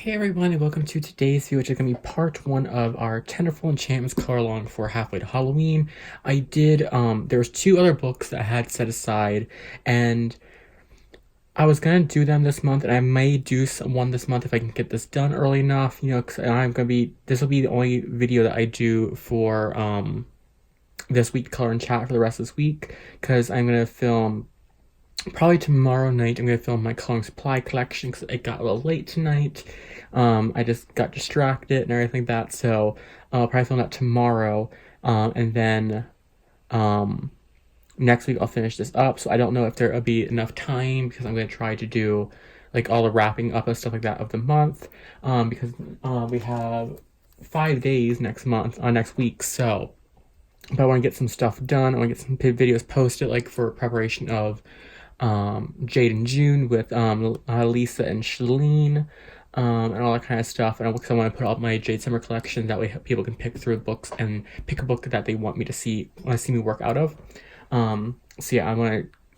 Hey everyone, and welcome to today's video, which is going to be part one of our Tenderful Enchantments color along for halfway to Halloween. I did, there's two other books that I had set aside, and I was going to do them this month, and I may do one this month if I can get this done early enough, because this will be the only video that I do for, this week, color and chat for the rest of this week, because I'm going to film probably tomorrow night. I'm going to film my coloring supply collection because it got a little late tonight. I just got distracted and everything like that, so I'll probably film that tomorrow, and then next week I'll finish this up. So I don't know if there will be enough time because I'm going to try to do like all the wrapping up and stuff like that of the month, because we have 5 days next week, so but I want to get some stuff done. I want to get some videos posted, like for preparation of Jade in June with Lisa and Shalene, and all that kind of stuff. And I want to put up my Jade Summer collection, that way people can pick through the books and pick a book that they want to see me work out of. So yeah,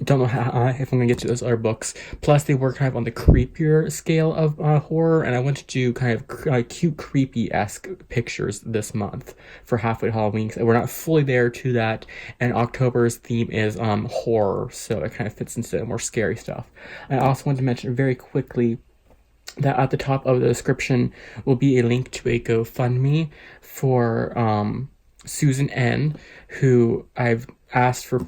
don't know if I'm gonna get to those other books. Plus, they were kind of on the creepier scale of horror, and I want to do kind of cute, creepy-esque pictures this month for halfway to Halloween. We're not fully there to that, and October's theme is horror, so it kind of fits into more scary stuff. I also want to mention very quickly that at the top of the description will be a link to a GoFundMe for Susan N, who I've asked for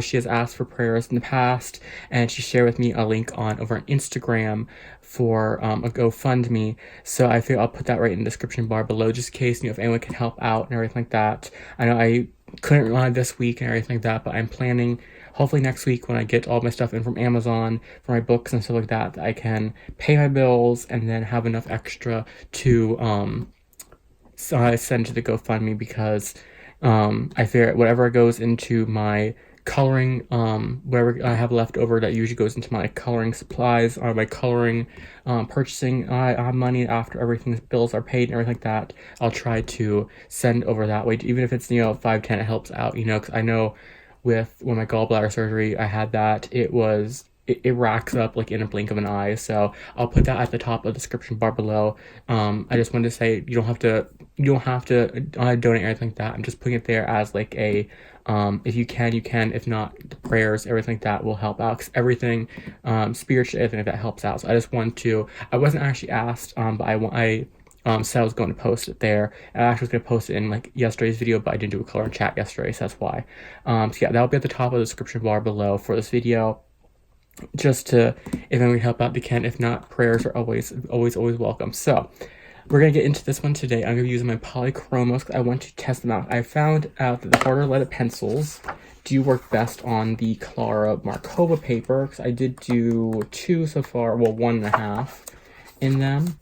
she has asked for prayers in the past, and she shared with me a link over on Instagram for a GoFundMe. So I feel I'll put that right in the description bar below, just in case if anyone can help out and everything like that. I know I couldn't rely this week and everything like that, but I'm planning hopefully next week, when I get all my stuff in from Amazon for my books and stuff like that, I can pay my bills and then have enough extra to send to the GoFundMe, because I fear whatever goes into my coloring, whatever I have left over, that usually goes into my coloring supplies or my coloring purchasing money after everything's bills are paid and everything like that. I'll try to send over that way, even if it's $5-10, it helps out, because I know when my gallbladder surgery I had that, it racks up like in a blink of an eye. So I'll put that at the top of the description bar below. I just wanted to say you don't have to donate or anything like that. I'm just putting it there as like a if you can, you can. If not, the prayers, everything like that will help out, because everything spiritually, everything like that helps out. So I just want to. I wasn't actually asked, but I said I was going to post it there. And I actually was going to post it in like yesterday's video, but I didn't do a color and chat yesterday, so that's why. So yeah, that'll be at the top of the description bar below for this video. Just to, if anyone can help out, they can. If not, prayers are always welcome. So we're gonna get into this one today. I'm gonna be using my polychromos because I want to test them out. I found out that the harder leaded pencils do work best on the Clara Markova paper, because I did do 2 so far, well 1.5 in them.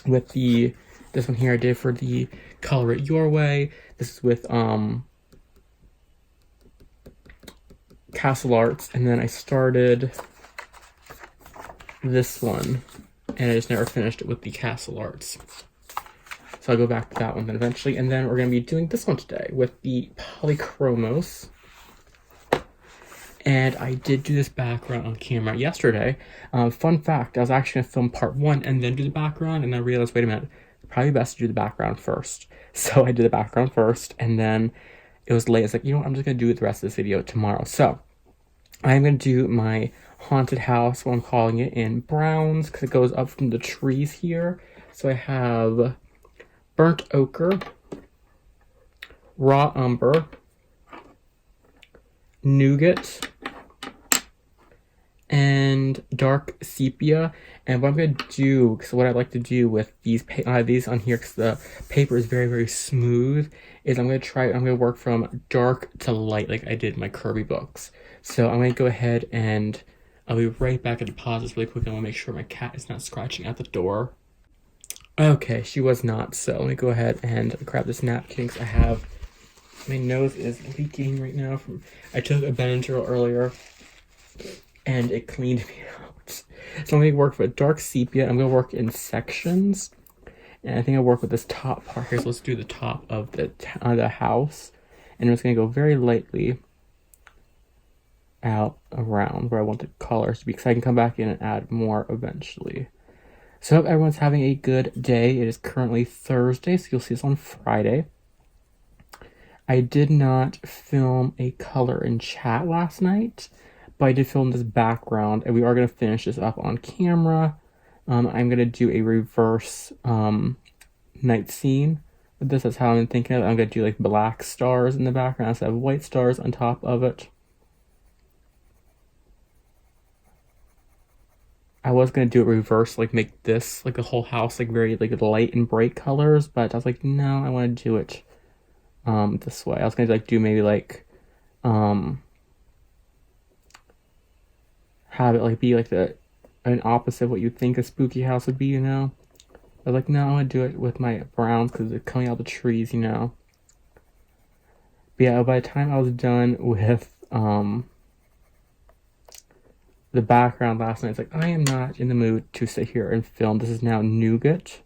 With this one here I did for the Color It Your Way. This is with Castle Arts, and then I started this one and I just never finished it with the Castle Arts, so I'll go back to that one then eventually. And then we're going to be doing this one today with the polychromos, and I did do this background on camera yesterday. Fun fact, I was actually going to film part 1 and then do the background, and I realized, wait a minute, probably best to do the background first. So I did the background first, and then it was late. It's like, I'm just going to do the rest of this video tomorrow. So I'm going to do my haunted house, what I'm calling it, in browns, because it goes up from the trees here. So I have burnt ochre, raw umber, nougat, and dark sepia. And what I'm going to do, because what I like to do with these on here, because the paper is very, very smooth, is I'm going to work from dark to light like I did in my Kirby books. So I'm going to go ahead and I'll be right back at the pauses really quick. I want to make sure my cat is not scratching at the door. Okay, she was not. So let me go ahead and grab this napkin, because my nose is leaking right now. I took a Benadryl earlier and it cleaned me out. So I'm going to work with dark sepia. I'm going to work in sections. And I think I'll work with this top part here. So let's do the top of the house. And I'm just going to go very lightly out around where I want the colors to be, because I can come back in and add more eventually. So I hope everyone's having a good day. It is currently Thursday, so you'll see this on Friday. I did not film a color in chat last night, but I did film this background, and we are going to finish this up on camera. I'm going to do a reverse night scene with this. That's how I'm thinking of it. I'm going to do like black stars in the background instead of white stars on top of it. I was going to do it reverse, like make this, like the whole house, like very like light and bright colors, but I was like, no, I want to do it this way. I was going to like do maybe like have it like be like an opposite of what you think a spooky house would be, you know? I was like, no, I want to do it with my browns because they're coming out of the trees, you know? But yeah, by the time I was done with the background last night, it's like, I am not in the mood to sit here and film. This is now nougat.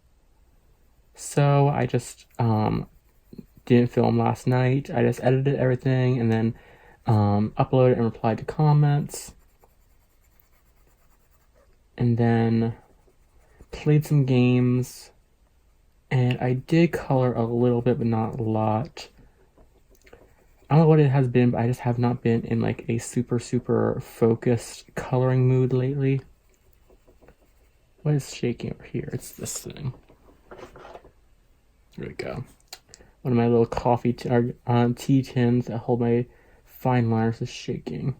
So I just didn't film last night. I just edited everything and then uploaded and replied to comments. And then played some games. And I did color a little bit, but not a lot. I don't know what it has been, but I just have not been in like a super focused coloring mood lately. What is shaking over here? It's this thing. There we go. One of my little coffee tea tins that hold my fine liners is shaking.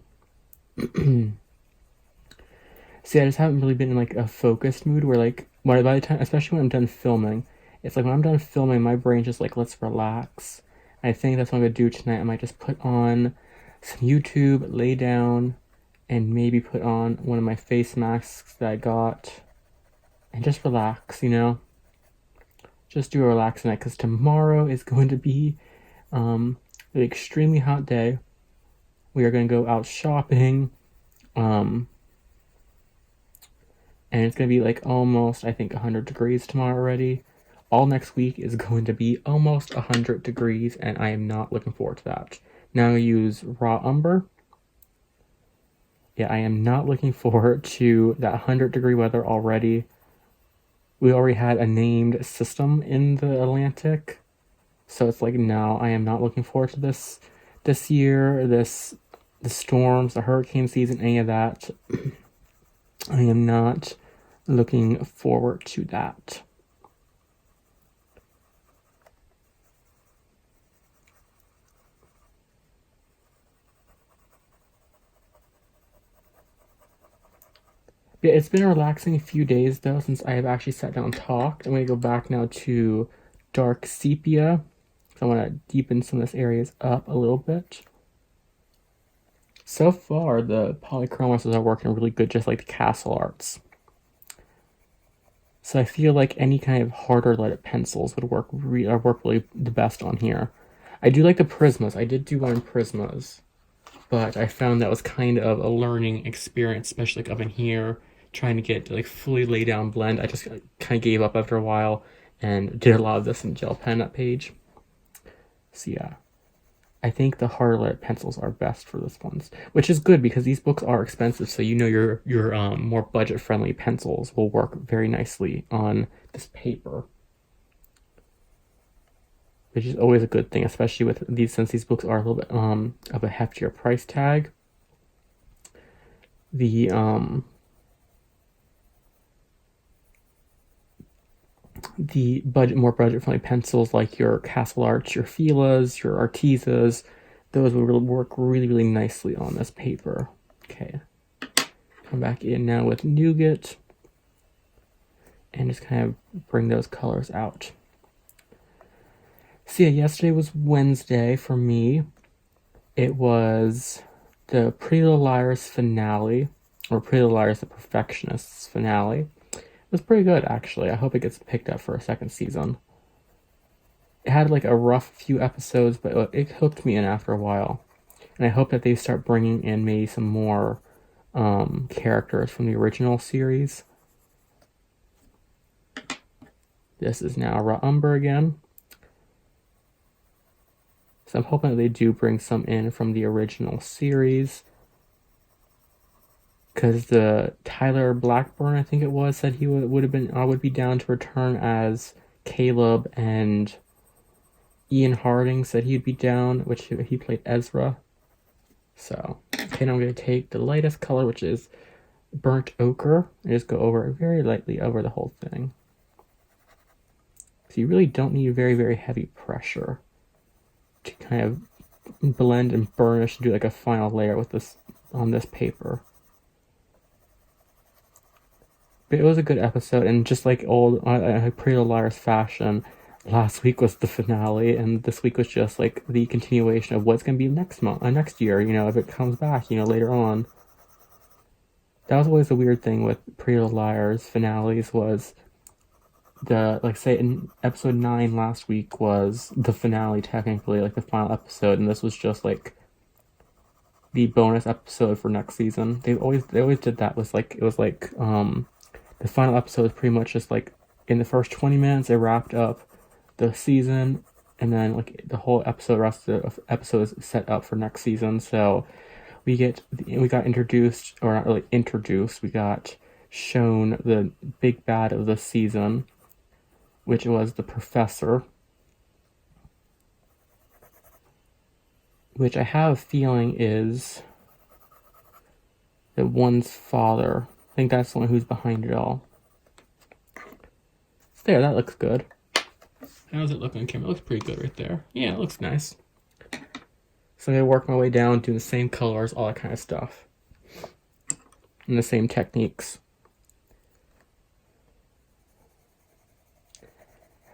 See, I just haven't really been in like a focused mood where like by the time, especially when I'm done filming, it's like when I'm done filming, my brain just like, let's relax. I think that's what I'm gonna do tonight. I might just put on some YouTube, lay down, and maybe put on one of my face masks that I got, and just relax, you know? Just do a relax night, because tomorrow is going to be an extremely hot day. We are going to go out shopping, and it's going to be like almost, I think, 100 degrees tomorrow already. All next week is going to be almost 100 degrees, and I am not looking forward to that. Now I use raw umber. Yeah, I am not looking forward to that 100-degree weather already. We already had a named system in the Atlantic, so it's like, no, I am not looking forward to this year, the storms, the hurricane season, any of that. I am not looking forward to that. Yeah, it's been a relaxing few days though since I have actually sat down and talked. I'm going to go back now to dark sepia. I want to deepen some of these areas up a little bit. So far, the polychromos are working really good, just like the castle arts. So I feel like any kind of harder leaded pencils would work really the best on here. I do like the Prismas. I did do one in Prismas, but I found that was kind of a learning experience, especially like up in here, trying to get like fully lay down blend. I just kind of gave up after a while and did a lot of this in gel pen that page. So yeah, I think the harder lead pencils are best for this ones, which is good because these books are expensive. So you know your more budget friendly pencils will work very nicely on this paper, which is always a good thing, especially with these since these books are a little bit of a heftier price tag. The more budget friendly pencils like your Castle Arts, your Fila's, your Artezas, those will work really nicely on this paper. Okay, come back in now with Nougat and just kind of bring those colors out. So yeah, yesterday was Wednesday for me. It was the Pretty Little Liars finale, or Pretty Little Liars the Perfectionists finale. It was pretty good, actually. I hope it gets picked up for a second season. It had like a rough few episodes, but it hooked me in after a while. And I hope that they start bringing in maybe some more characters from the original series. This is now raw umber again. So I'm hoping that they do bring some in from the original series. because the Tyler Blackburn, I think it was, said he would be down to return as Caleb, and Ian Harding said he'd be down, which he played Ezra. So, okay, now I'm going to take the lightest color, which is burnt ochre, and just go over it very lightly over the whole thing. So you really don't need very, very heavy pressure to kind of blend and burnish and do like a final layer with this on this paper. But it was a good episode, and just like old Pretty Little Liars fashion, last week was the finale, and this week was just like the continuation of what's going to be next year, you know, if it comes back, you know, later on. That was always the weird thing with Pretty Little Liars finales, was say in episode 9 last week was the finale, technically, like the final episode, and this was just like the bonus episode for next season. They always did that. It was like the final episode is pretty much just like in the first 20 minutes they wrapped up the season, and then like the whole rest of the episode is set up for next season. So we got introduced, or not really introduced, we got shown the big bad of the season, which was the professor, which I have a feeling is the one's father. I think that's the one who's behind it all. There, that looks good. How does it look on camera? It looks pretty good right there. Yeah, it looks nice. So I'm going to work my way down, doing the same colors, all that kind of stuff. And the same techniques.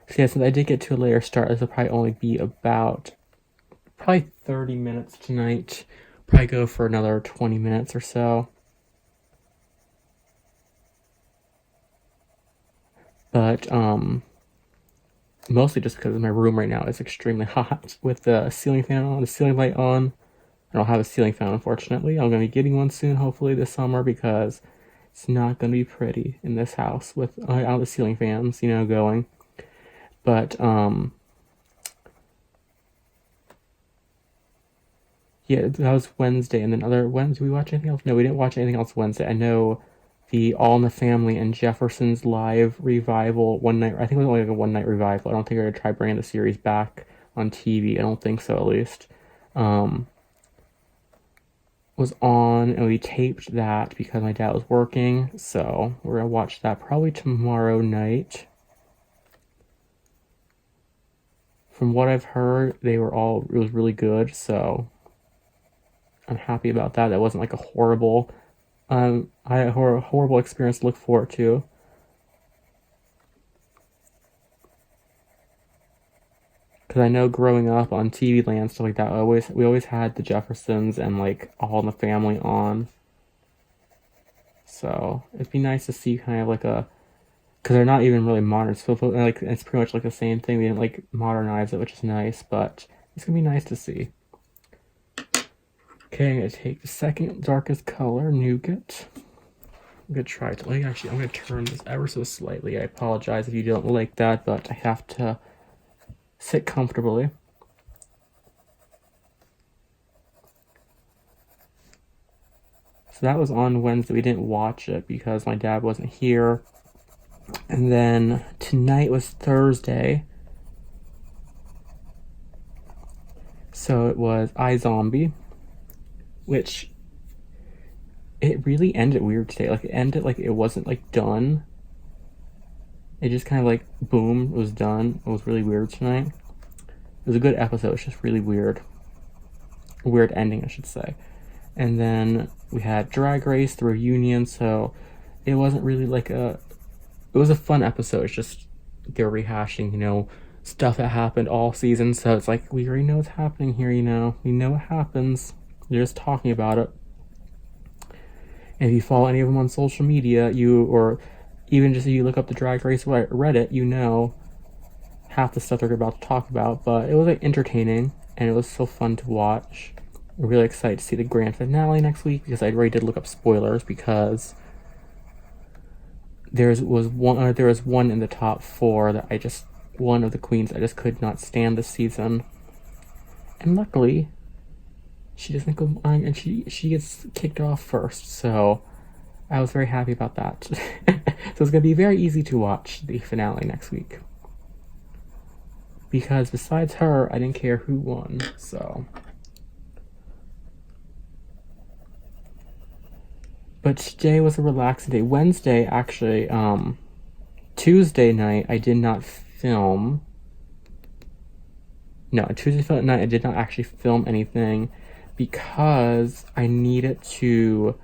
So yeah, since I did get to a later start, this will probably only be about 30 minutes tonight. Probably go for another 20 minutes or so. But mostly just because my room right now is extremely hot with the ceiling fan on, the ceiling light on. I don't have a ceiling fan, unfortunately. I'm going to be getting one soon, hopefully this summer, because it's not going to be pretty in this house without the ceiling fans, you know, going. But yeah, that was Wednesday, and then Wednesday, we watch anything else? No, we didn't watch anything else Wednesday. I know the All in the Family and Jefferson's live revival one night. I think it was only like a one night revival. I don't think they're gonna try bringing the series back on TV. I don't think so, at least. Was on, and we taped that because my dad was working. So we're gonna watch that probably tomorrow night. From what I've heard, it was really good. So I'm happy about that. That wasn't like a horrible. I had a horrible experience to look forward to. Because I know growing up on TV Land, stuff like that, we always had the Jeffersons and like All in the Family on. So it'd be nice to see kind of like because they're not even really modern. So like it's pretty much like the same thing. They didn't like modernize it, which is nice, but it's gonna be nice to see. Okay, I'm gonna take the second darkest color, Nougat. I'm gonna try to, I'm gonna turn this ever so slightly. I apologize if you don't like that, but I have to sit comfortably. So that was on Wednesday. We didn't watch it because my dad wasn't here. And then tonight was Thursday. So it was iZombie, which it really ended weird today. Like, it ended like it wasn't like done. It just kind of like, boom, it was done. It was really weird tonight. It was a good episode. It's just really weird. A weird ending, I should say. And then we had Drag Race, the reunion, so it wasn't really like it was a fun episode. It's just, they're rehashing, you know, stuff that happened all season, so it's like, we already know what's happening here, you know. We know what happens. They're just talking about it. And if you follow any of them on social media, or even just if you look up the Drag Race Reddit, you know half the stuff they're about to talk about. But it was like entertaining, and it was so fun to watch. I'm really excited to see the grand finale next week, because I already did look up spoilers, because there was one in the top 4 that one of the queens I just could not stand this season. And luckily, she doesn't go on, and she gets kicked off first, so I was very happy about that. So it's going to be very easy to watch the finale next week. Because besides her, I didn't care who won, so. But today was a relaxing day. Wednesday, actually, Tuesday night, I did not film. No, Tuesday night, I did not actually film anything because I needed to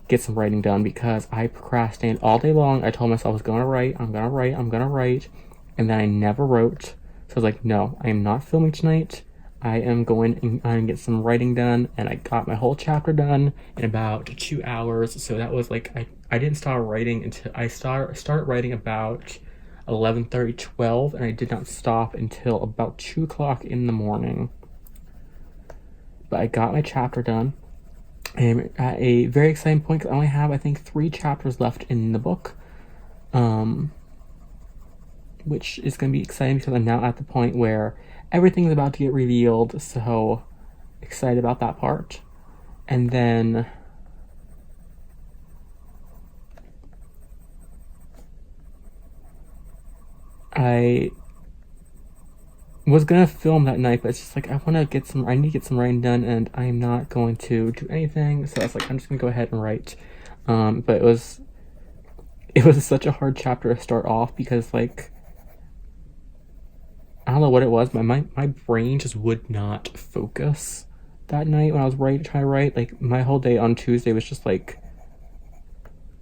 get some writing done because I procrastinated all day long. I told myself I was going to write, I'm going to write, and then I never wrote. So I was like, no, I am not filming tonight. I am going and get some writing done, and I got my whole chapter done in about 2 hours. So that was like, I didn't start writing until I started writing about 11:30, 12, and I did not stop until about 2 o'clock in the morning. But I got my chapter done. I'm at a very exciting point because I only have, I think, 3 chapters left in the book. Which is going to be exciting because I'm now at the point where everything's about to get revealed, so excited about that part. And then I was gonna film that night, but it's just like I need to get some writing done, and I'm not going to do anything. So I was like, I'm just gonna go ahead and write. But it was such a hard chapter to start off because, like, I don't know what it was, but my brain just would not focus that night when I was trying to write. Like, my whole day on Tuesday was just like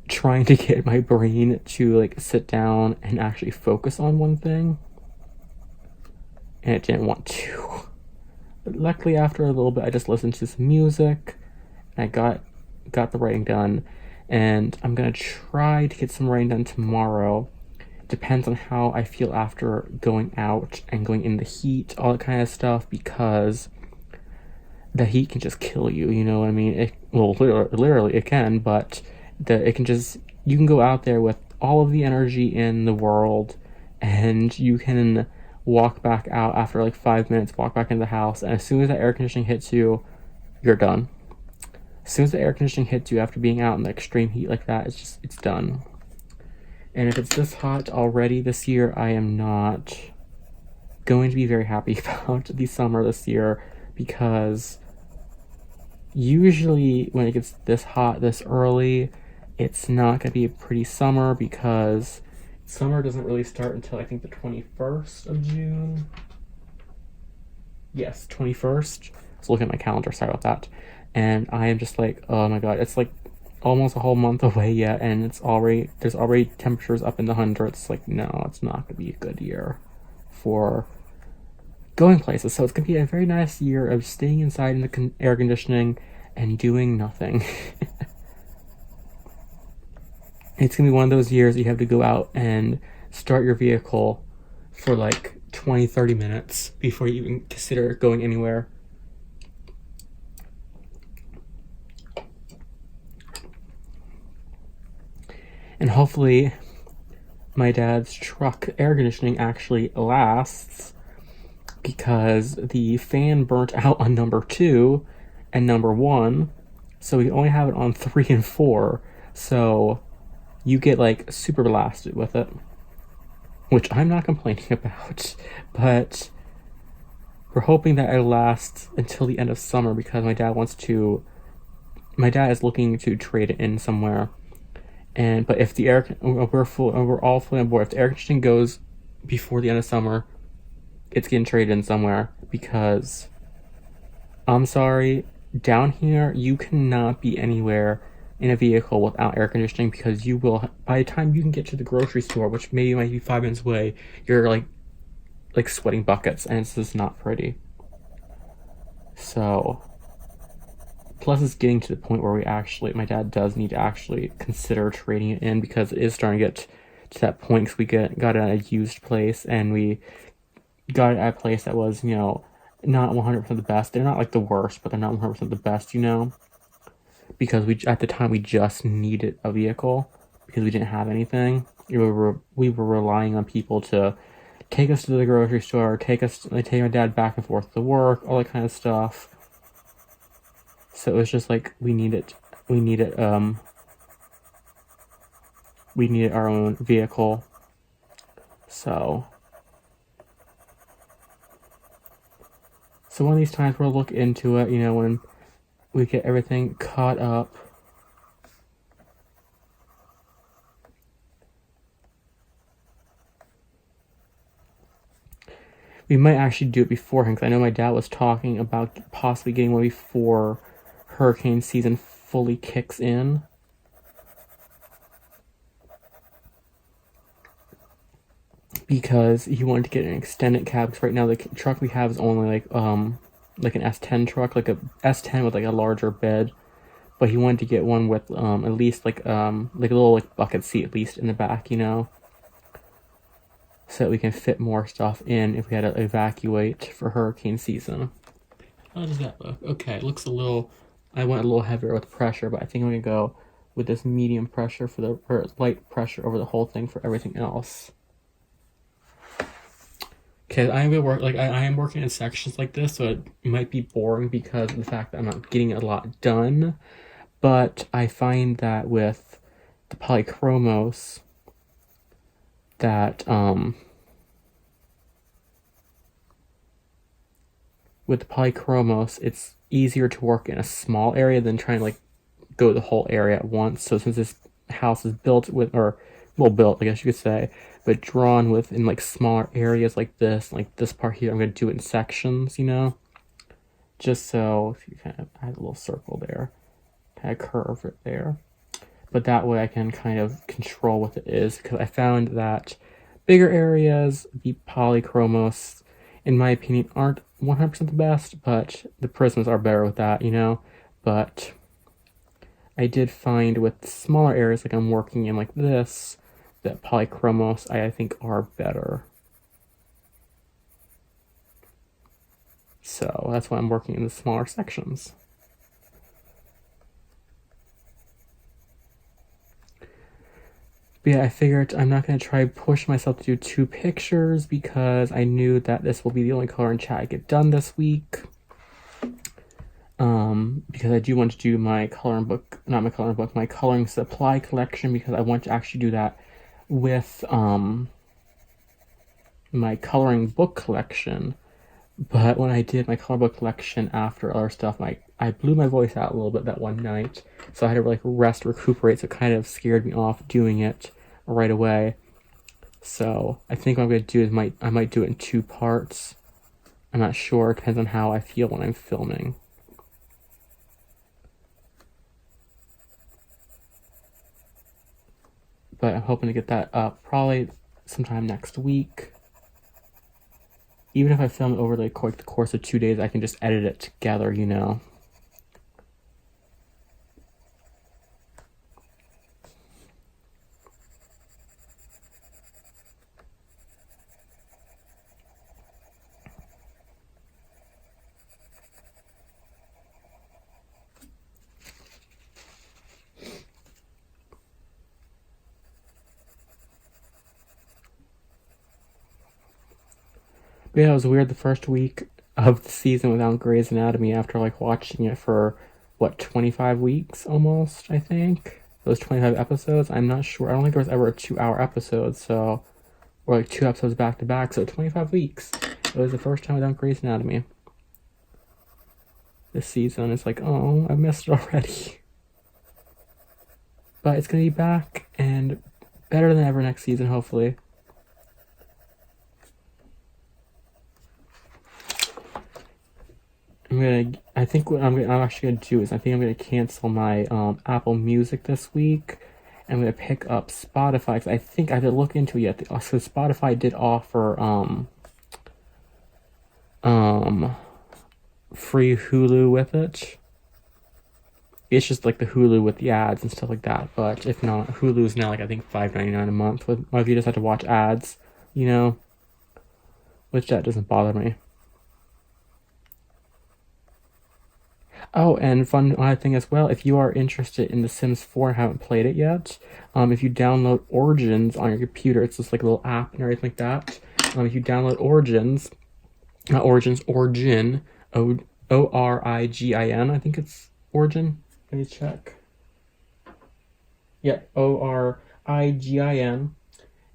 trying to get my brain to like sit down and actually focus on one thing, and it didn't want to. But luckily, after a little bit, I just listened to some music and I got the writing done, and I'm gonna try to get some writing done tomorrow. Depends on how I feel after going out and going in the heat, all that kind of stuff, because the heat can just kill you, you know what I mean? Literally it can, but you can go out there with all of the energy in the world, and you can walk back out after like 5 minutes, walk back into the house, and as soon as that air conditioning hits you, you're done. As soon as the air conditioning hits you after being out in the extreme heat like that, it's done. And if it's this hot already this year, I am not going to be very happy about the summer this year, because usually when it gets this hot this early, it's not going to be a pretty summer, because summer doesn't really start until I think the 21st of June. Yes, 21st. Let's look at my calendar, sorry about that. And I am just like, oh my god, it's like almost a whole month away yet, and there's already temperatures up in the hundreds. Like, no, it's not gonna be a good year for going places. So it's gonna be a very nice year of staying inside in the air conditioning and doing nothing. It's gonna be one of those years you have to go out and start your vehicle for like 20-30 minutes before you even consider going anywhere. And hopefully my dad's truck air conditioning actually lasts, because the fan burnt out on number 2 and number 1, so we only have it on 3 and 4, so you get like super blasted with it, which I'm not complaining about, but we're hoping that it lasts until the end of summer, because my dad is looking to trade it in somewhere. But if we're all fully on board. If the air conditioning goes before the end of summer, it's getting traded in somewhere, because I'm sorry, down here you cannot be anywhere in a vehicle without air conditioning, because you will, by the time you can get to the grocery store, which maybe might be 5 minutes away, you're like sweating buckets, and it's just not pretty. So, plus it's getting to the point where my dad does need to actually consider trading it in, because it is starting to get to that point, because we got it at a used place, and we got it at a place that was, you know, not 100% the best. They're not like the worst, but they're not 100% the best, you know, because at the time we just needed a vehicle because we didn't have anything. We were relying on people to take us to the grocery store, take my dad back and forth to work, all that kind of stuff. So it was just like we needed we needed our own vehicle. So one of these times we'll look into it, you know, when we get everything caught up. We might actually do it beforehand, because I know my dad was talking about possibly getting one before hurricane season fully kicks in. Because he wanted to get an extended cab, because right now the truck we have is only like an S10 truck, like a S10 with like a larger bed. But he wanted to get one with at least like a little like bucket seat at least in the back, you know, so that we can fit more stuff in if we had to evacuate for hurricane season. How does that look? Okay, it looks a little. I went a little heavier with pressure, but I think I'm gonna go with this medium pressure or light pressure over the whole thing for everything else. Okay, I am working in sections like this, so it might be boring because of the fact that I'm not getting a lot done. But I find that with the polychromos, that it's easier to work in a small area than trying to like go the whole area at once. So since this house is built with, or well built, I guess you could say, but drawn within like smaller areas like this part here, I'm gonna do it in sections, you know, just so if you kind of add a little circle there, kind of curve it there, but that way I can kind of control what it is, because I found that bigger areas, the polychromos, in my opinion, aren't 100% the best, but the prisms are better with that, you know. But I did find with smaller areas, like I'm working in like this, that polychromos I think are better. So that's why I'm working in the smaller sections. But yeah, I figured I'm not going to try push myself to do 2 pictures, because I knew that this will be the only color and chat I get done this week. Because I do want to do my my coloring supply collection, because I want to actually do that with my coloring book collection. But when I did my coloring book collection after other stuff, I blew my voice out a little bit that one night, so I had to like recuperate, so it kind of scared me off doing it right away. So I think what I'm going to do is I might do it in 2 parts. I'm not sure, it depends on how I feel when I'm filming. But I'm hoping to get that up probably sometime next week. Even if I film it over like the course of 2 days, I can just edit it together, you know. But yeah, it was weird the first week of the season without Grey's Anatomy, after like watching it for, what, 25 weeks almost, I think? Those 25 episodes? I'm not sure. I don't think there was ever a 2-hour episode, so, or like 2 episodes back to back, so 25 weeks. It was the first time without Grey's Anatomy this season. It's like, oh, I missed it already. But it's gonna be back, and better than ever next season, hopefully. I think what I'm actually gonna do is I think I'm gonna cancel my Apple Music this week. I'm gonna pick up Spotify, because I think I have to look into it yet. So Spotify did offer free Hulu with it. It's just like the Hulu with the ads and stuff like that. But if not, Hulu's now like I think $5.99 a month. If you just have to watch ads, you know, which that doesn't bother me. Oh, and fun thing as well, if you are interested in The Sims 4 and haven't played it yet, if you download Origins on your computer, it's just like a little app and everything like that. If you download Origin, Origin, I think it's Origin. Let me check. Yeah, Origin. FIGIN.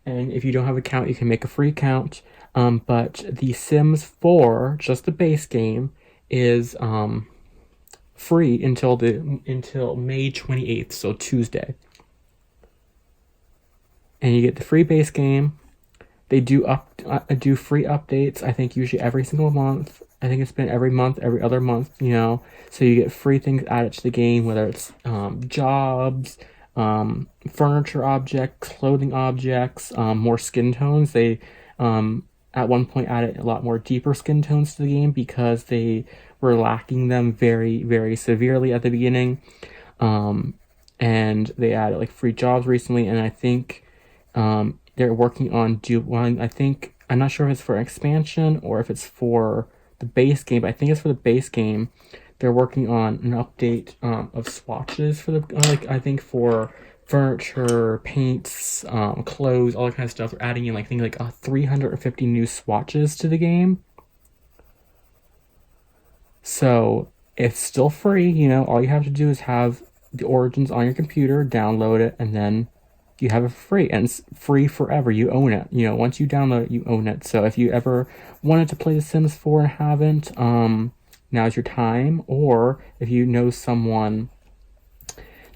And if you don't have an account, you can make a free account. But The Sims 4, just the base game, is free until May 28th, so Tuesday. And you get the free base game. They do free updates, I think usually every single month. I think it's been every month, every other month, So you get free things added to the game, whether it's jobs, furniture objects, clothing objects, more skin tones. They at one point added a lot more deeper skin tones to the game because they were lacking them very, very severely at the beginning. And they added like free jobs recently, and I think they're working on one. I think, I'm not sure if it's for expansion or if it's for the base game, but I think it's for the base game. They're working on an update of swatches for the I think for furniture, paints, clothes, all that kind of stuff. They're adding in like things like 350 new swatches to the game. So it's still free, all you have to do is have the Origins on your computer, download it, and then you have it free, and it's free forever. You own it. Once you download it, you own it. So if you ever wanted to play The Sims 4 and haven't, now's your time. Or if you know someone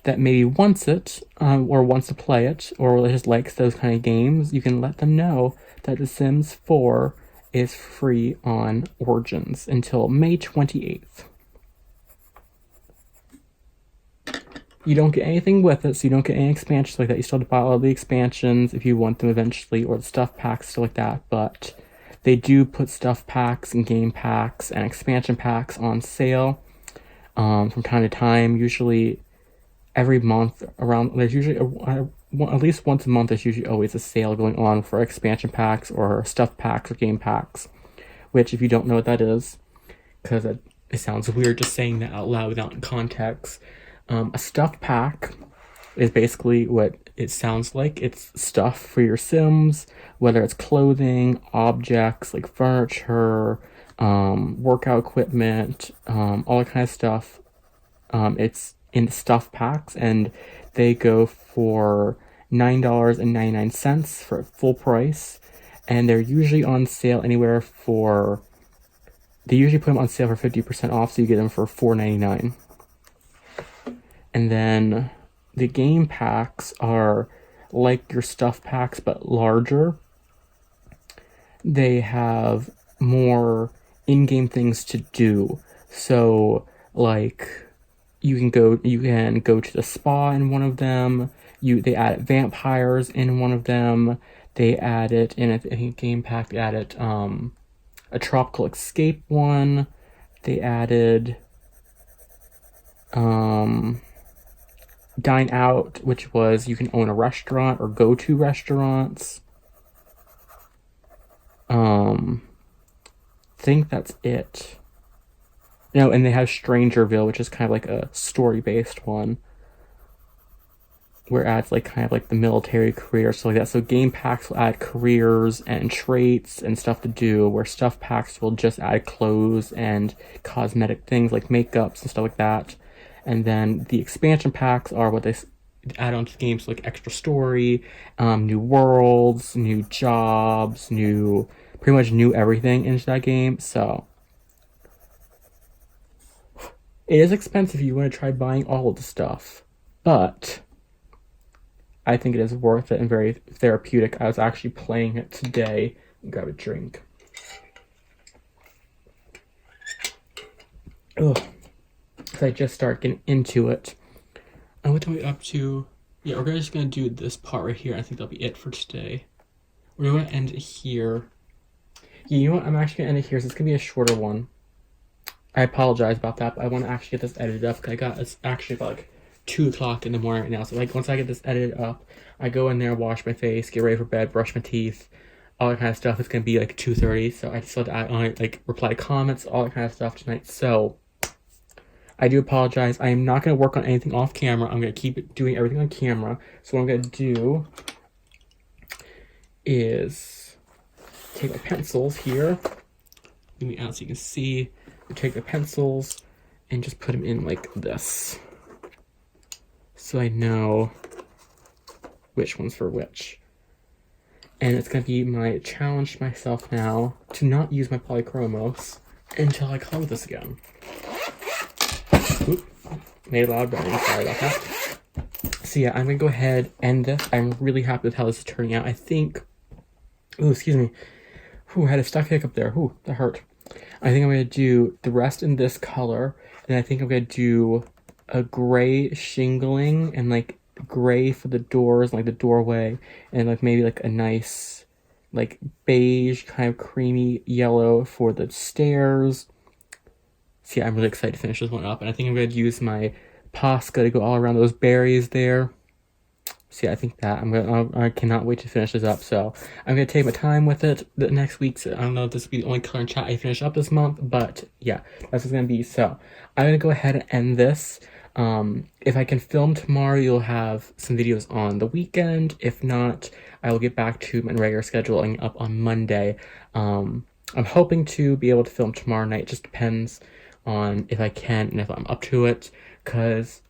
that maybe wants it, or wants to play it, or just likes those kind of games, you can let them know that The Sims 4 is free on Origins until May 28th. You don't get anything with it, so you don't get any expansions like that. You still have to buy all the expansions if you want them eventually, or the stuff packs, stuff like that. But they do put stuff packs and game packs and expansion packs on sale from time to time. Usually every month there's usually at least once a month. There's usually always a sale going on for expansion packs or stuff packs or game packs. Which, if you don't know what that is, because it sounds weird just saying that out loud without context. A stuff pack is basically what it sounds like. It's stuff for your Sims, whether it's clothing, objects like furniture, workout equipment, all that kind of stuff. It's in stuff packs, and they go for $9.99 for full price, and they're usually on sale anywhere for. They usually put them on sale for 50% off, so you get them for $4.99. And then the game packs are like your stuff packs, but larger. They have more in-game things to do. So, like, you can go to the spa in one of them. They added vampires in one of them. They added in a game pack. They added a tropical escape one. They added Dine Out, which was you can own a restaurant or go to restaurants. Think that's it. And they have Strangerville, which is kind of like a story-based one, where it adds like kind of like the military career, stuff like that. So game packs will add careers and traits and stuff to do, where stuff packs will just add clothes and cosmetic things like makeups and stuff like that. And then the expansion packs are what they add on to the game, so like extra story, new worlds, new jobs, pretty much new everything into that game. So it is expensive if you want to try buying all of the stuff, but I think it is worth it and very therapeutic. I was actually playing it today. Grab a drink. Ugh. I just start getting into it. And what are we up to? Yeah, we're just going to do this part right here. I think that'll be it for today. We're going to end it here. Yeah, you know what? I'm actually going to end it here, so it's going to be a shorter one. I apologize about that, but I want to actually get this edited up, because it's actually about like 2 o'clock in the morning right now. So like once I get this edited up, I go in there, wash my face, get ready for bed, brush my teeth, all that kind of stuff. It's going to be like 2:30, so I just have to add on, like, reply to comments, all that kind of stuff tonight. So I do apologize. I am not going to work on anything off camera. I'm going to keep doing everything on camera. So what I'm going to do is take my pencils here. Let me out so you can see. Take the pencils and just put them in like this, so I know which one's for which. And it's going to be my challenge to myself now to not use my polychromos until I color this again. Oop, made a loud bang, sorry about that. So yeah, I'm going to go ahead and end this. I'm really happy with how this is turning out. I think, oh, excuse me. Ooh, I had a stuck hiccup there. Ooh, that hurt. I think I'm going to do the rest in this color. And I think I'm going to do a gray shingling and like gray for the doors, like the doorway. And like maybe like a nice like beige kind of creamy yellow for the stairs. So yeah, I'm really excited to finish this one up. And I think I'm going to use my Posca to go all around those berries there. So yeah, I think that I cannot wait to finish this up. So I'm gonna take my time with it the next week. So I don't know if this will be the only color and chat I finish up this month, but yeah, that's what it's gonna be. So I'm gonna go ahead and end this. If I can film tomorrow, you'll have some videos on the weekend. If not, I will get back to my regular scheduling up on Monday. I'm hoping to be able to film tomorrow night. It just depends on if I can and if I'm up to it. Because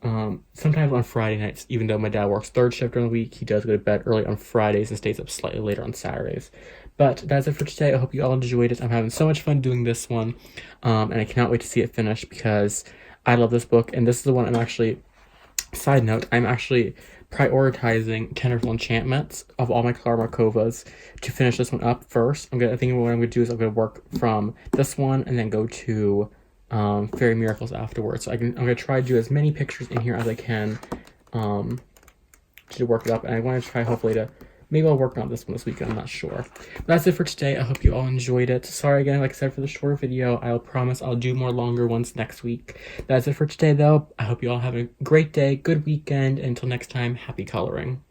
sometimes on Friday nights, even though my dad works third shift during the week, he does go to bed early on Fridays and stays up slightly later on Saturdays. But that's it for today. I hope you all enjoyed it. I'm having so much fun doing this one. And I cannot wait to see it finished because I love this book. And this is the one I'm actually, side note, I'm actually prioritizing Tenderful Enchantments of all my Clara Markovas to finish this one up first. I think what I'm going to do is I'm going to work from this one and then go to Fairy Miracles afterwards. So I'm gonna try to do as many pictures in here as I can to work it up, and I want to try hopefully to maybe I'll work on this one this weekend. I'm not sure. But that's it for today. I hope you all enjoyed it. Sorry again, like I said, for the shorter video. I'll promise I'll do more longer ones next week. That's it for today though. I hope you all have a great day, good weekend, and until next time, happy coloring.